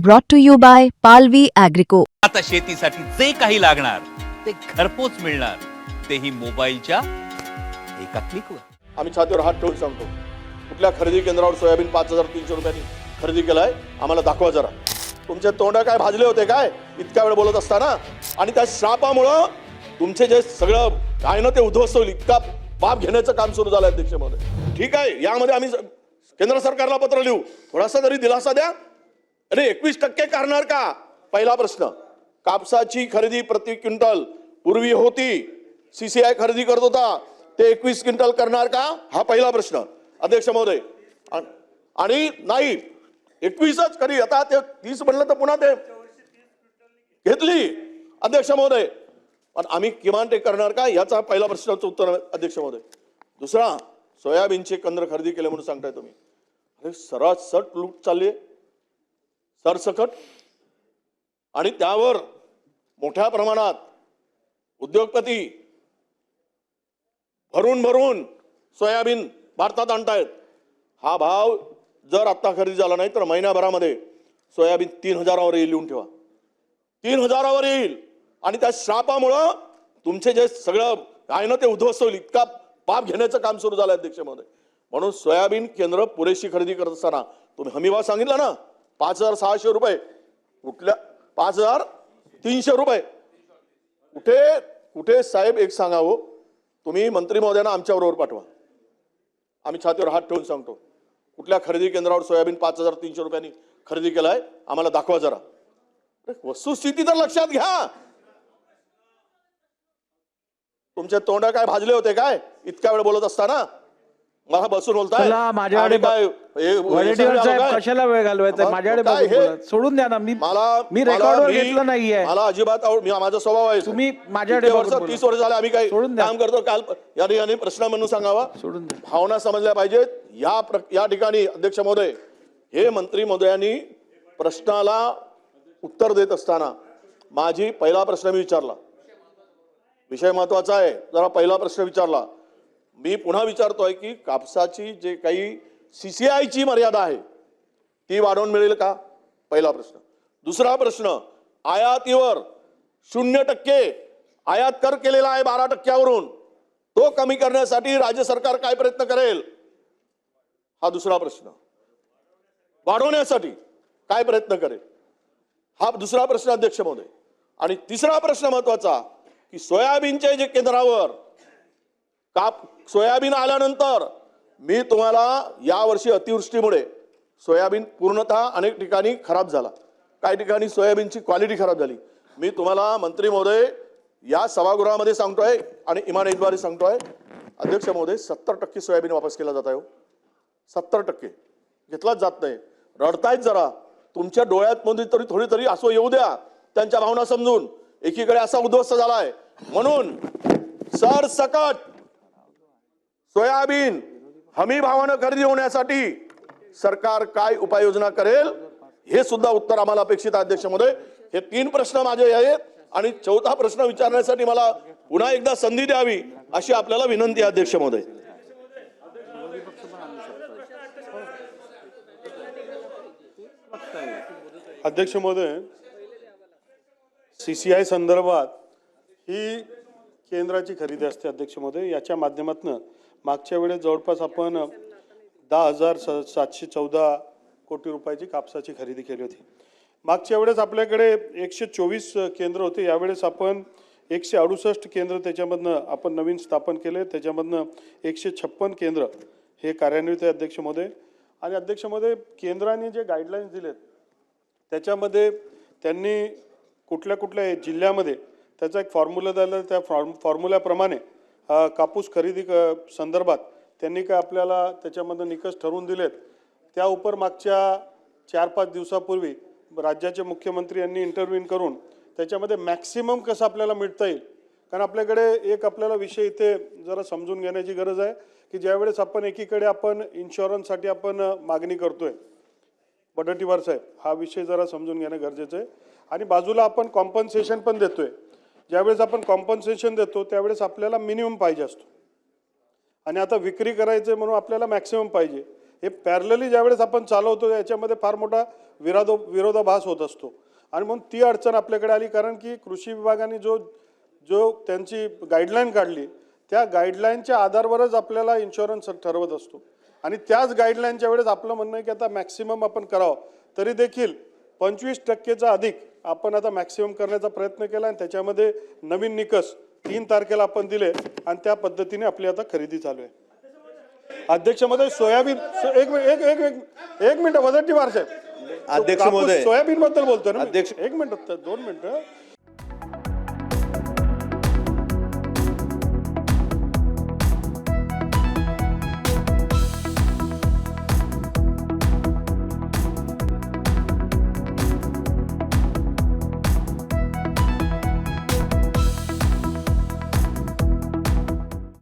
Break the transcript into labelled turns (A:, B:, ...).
A: brought to you by Palvi Agrico.
B: आता शेतीसाठी जे काही लागणार ते घरपोच मिळणार, तेही मोबाईलच्या एका क्लिकवर.
C: आम्ही छातीवर हात ठेवून सांगतो, कुठल्या खरेदी केंद्रावर सोयाबीन 5300 रुपयांनी खरेदी केलाय आम्हाला दाखवा जरा. तुमचे तोंड काय भाजले होते काय इतक्या वेळ बोलत असताना? आणि त्या श्रापामुळं तुमचे जे सगळं काय ना ते उद्ध्वस्त होईल इतका बाप घेण्याचं काम सुरू झालं अध्यक्ष महोदय. ठीक आहे, यामध्ये आम्ही केंद्र सरकारला पत्र लिहू, थोडासा तरी दिलासा द्या. अरे 21% करणार का? पहिला प्रश्न. कापसाची खरेदी प्रति क्विंटल पूर्वी होती, सीसीआय खरेदी करत होता, ते 21 क्विंटल करणार का? हा पहिला प्रश्न अध्यक्ष महोदय. आणि नाही 21च खरी, आता ते 30 म्हणलं तर पुन्हा ते घेतली अध्यक्ष महोदय. पण आम्ही किमान ते करणार का? याचा पहिला प्रश्नाचं उत्तर अध्यक्ष महोदय. दुसरा, सोयाबीनचे केंद्र खरेदी केले म्हणून सांगताय तुम्ही. अरे सरसट लूट चालली आहे, सरसकट. आणि त्यावर मोठ्या प्रमाणात उद्योगपती भरून भरून सोयाबीन भारतात आणतायत. हा भाव जर आता खरेदी झाला नाही तर महिन्याभरामध्ये सोयाबीन 3000वर येईल. लिहून ठेवा, 3000वर येईल. आणि त्या श्रापामुळं तुमचे जे सगळं आहे ना ते उद्ध्वस्त होईल इतका पाप घेण्याचं काम सुरू झालं अध्यक्ष महोदय. म्हणून सोयाबीन केंद्र पुरेशी खरेदी करत असताना तुम्ही हमीभाव सांगितला ना 5600 रुपये, कुठल्या 5300 रुपये? कुठे कुठे साहेब एक सांगावं, तुम्ही मंत्री महोदयांना आमच्याबरोबर पाठवा. आम्ही छातीवर हात ठेवून सांगतो, कुठल्या खरेदी केंद्रावर सोयाबीन 5300 रुपयांनी खरेदी केलाय आम्हाला दाखवा जरा. वस्तुस्थिती तर लक्षात घ्या. तुमचे तोंड काय भाजले होते काय इतक्या वेळ बोलत असताना? मला बसून बोलताय
D: माझ्याकडे कशाला वेळ घालवायचा? माझ्याकडे सोडून द्या ना. मी रेकॉर्डवर घेतलं नाहीये.
C: मला अजिबात माझा स्वभाव आहे.
D: तुम्ही माझ्याकडे
C: 30 वर्ष झाले आम्ही काही काम करतो. काल याने प्रश्न म्हणून सांगावा,
D: सोडून द्या.
C: भावना समजल्या पाहिजेत. या ठिकाणी अध्यक्ष महोदय, हे मंत्री महोदयांनी प्रश्नाला उत्तर देत असताना माझी पहिला प्रश्न मी विचारला, विषय महत्वाचा आहे, जरा पहिला प्रश्न विचारला. मी पुन्हा विचारतोय की कापसाची जे काही सीसीआयची मर्यादा आहे ती वाढवून मिळेल का? पहिला प्रश्न. दुसरा प्रश्न, आयातीवर 0% आयात कर केलेला आहे 12%वरून, तो कमी करण्यासाठी राज्य सरकार काय प्रयत्न करेल? हा दुसरा प्रश्न. वाढवण्यासाठी काय प्रयत्न करेल? हा दुसरा प्रश्न अध्यक्ष महोदय. आणि तिसरा प्रश्न महत्वाचा की सोयाबीनच्या जे केंद्रावर सोयाबीन आल्यानंतर मी तुम्हाला यावर्षी अतिवृष्टीमुळे सोयाबीन पूर्णतः अनेक ठिकाणी खराब झाला, काही ठिकाणी सोयाबीनची क्वालिटी खराब झाली. मी तुम्हाला मंत्री महोदय या सभागृहामध्ये सांगतोय आणि इमानतद्वारे सांगतोय अध्यक्ष महोदय, 70% सोयाबीन वापस केला जात आहे. 70% घेतलाच जात नाही. रडतायत जरा, तुमच्या डोळ्यात मध्ये तरी थोडी तरी असं येऊ द्या त्यांच्या भावना समजून. एकीकडे असा उद्ध्वस्त झालाय म्हणून सरसकट सोयाबीन हमी भावानं खरेदी होण्यासाठी सरकार काय उपाययोजना करेल हे सुद्धा उत्तर आम्हाला अपेक्षित आहे अध्यक्ष महोदय. हे 3 प्रश्न माझे आहेत आणि 4था प्रश्न विचारण्यासाठी मला पुन्हा एकदा संधी द्यावी अशी आपल्याला विनंती आहे अध्यक्ष महोदय.
E: अध्यक्ष महोदय, सीसीआय संदर्भात ही केंद्राची खरेदी असते अध्यक्ष महोदय. याच्या माध्यमातून मागच्या वेळेस जवळपास आपण 10,714 कोटी रुपयाची कापसाची खरेदी केली होती. मागच्या वेळेस आपल्याकडे 124 केंद्र होते, यावेळेस आपण 168 केंद्र त्याच्यामधनं आपण नवीन स्थापन केले, त्याच्यामधनं 156 केंद्र हे कार्यान्वित आहे अध्यक्ष महोदय. आणि अध्यक्ष महोदय, केंद्राने जे गाईडलाईन्स दिलेत त्याच्यामध्ये त्यांनी कुठल्या कुठल्या जिल्ह्यामध्ये त्याचा एक फॉर्म्युला दिला, त्या फॉर्म्युल्याप्रमाणे कापूस खरेदी संदर्भात त्यांनी काय आपल्याला त्याच्यामध्ये निकष ठरवून दिलेत. त्या उपर मागच्या 4-5 दिवसापूर्वी राज्याचे मुख्यमंत्री यांनी इंटरव्ह्यू करून त्याच्यामध्ये मॅक्सिमम कसं आपल्याला मिळता येईल. कारण आपल्याकडे एक आपल्याला विषय इथे जरा समजून घेण्याची गरज आहे की ज्यावेळेस आपण एकीकडे आपण इन्शुरन्ससाठी आपण मागणी करतोय वडेट्टीवार साहेब, हा विषय जरा समजून घेणं गरजेचं आहे. आणि बाजूला आपण कॉम्पन्सेशन पण देतोय. ज्यावेळेस आपण कॉम्पन्सेशन देतो त्यावेळेस आपल्याला मिनिमम पाहिजे असतो आणि आता विक्री करायचे म्हणून आपल्याला मॅक्सिमम पाहिजे. हे पॅरलली ज्यावेळेस आपण चालवतो याच्यामध्ये फार मोठा विरोधाभास होत असतो आणि म्हणून ती अडचण आपल्याकडे आली, कारण की कृषी विभागाने जो त्यांची गाईडलाईन काढली त्या गाईडलाईनच्या आधारावरच आपल्याला इन्शुरन्स ठरवत असतो आणि त्याच गाईडलाईनच्या वेळेस आपलं म्हणणं आहे की आता मॅक्सिमम आपण करावं, तरी देखील 25%चा अधिक आपण आता मॅक्सिमम करण्याचा प्रयत्न केला आणि त्याच्यामध्ये नवीन निकष 3 तारखेला आपण दिले आणि त्या पद्धतीने आपली आता खरेदी चालू आहे. अध्यक्ष महोदय, सोयाबीन एक मिनिट वजनटी वार साहेब,
C: अध्यक्ष महोदय,
E: सोयाबीन बद्दल बोलतोय ना
C: अध्यक्ष,
E: 1 मिनिट 2 मिनिटं